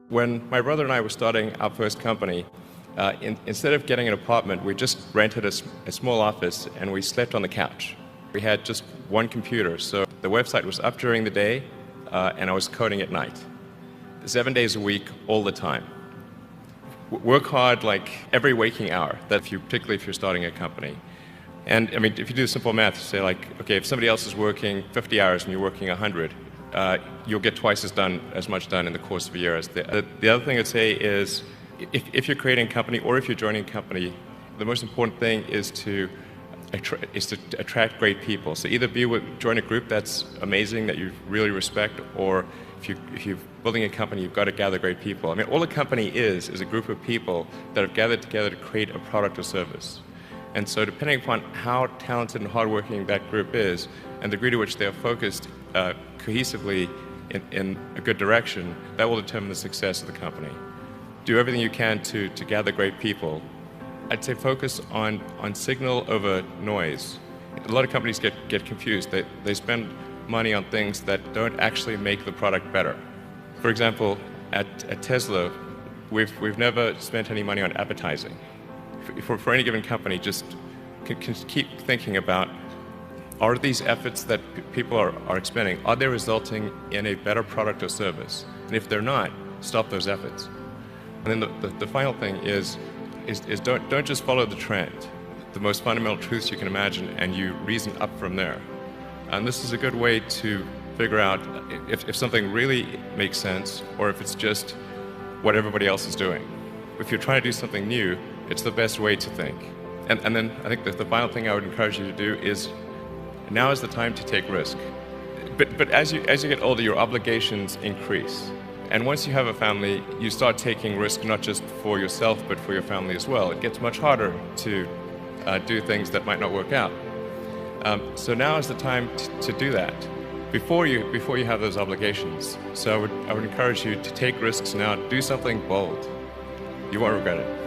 When my brother and I were starting our first company, instead of getting an apartment, we just rented a small office and we slept on the couch. We had just one computer, so the website was up during the day and I was coding at night. 7 days a week, all the time. Work hard like every waking hour, particularly if you're starting a company. And I mean, if you do simple math, say like, okay, if somebody else is working 50 hours and you're working 100, you'll get twice as much done in the course of a year. The other thing I'd say is, if you're creating a company or if you're joining a company, the most important thing is to attract great people. So either join a group that's amazing, that you really respect, or if you're building a company, you've got to gather great people. I mean, all a company is a group of people that have gathered together to create a product or service. And so depending upon how talented and hardworking that group is, and the degree to which they are focused cohesively in a good direction, that will determine the success of the company. Do everything you can to gather great people. I'd say focus on signal over noise. A lot of companies get confused. They spend money on things that don't actually make the product better. For example, at Tesla, we've never spent any money on advertising. For any given company, just keep thinking about, are these efforts that people are expending, are they resulting in a better product or service? And if they're not, stop those efforts. And then the final thing is don't just follow the trend, the most fundamental truths you can imagine, and you reason up from there. And this is a good way to figure out if something really makes sense or if it's just what everybody else is doing. If you're trying to do something new, it's the best way to think. And then I think that the final thing I would encourage you to do is, now is the time to take risk. But as you get older, your obligations increase. And once you have a family, you start taking risk not just for yourself, but for your family as well. It gets much harder to do things that might not work out. So now is the time to do that, before you have those obligations. So I would encourage you to take risks now. Do something bold. You won't regret it.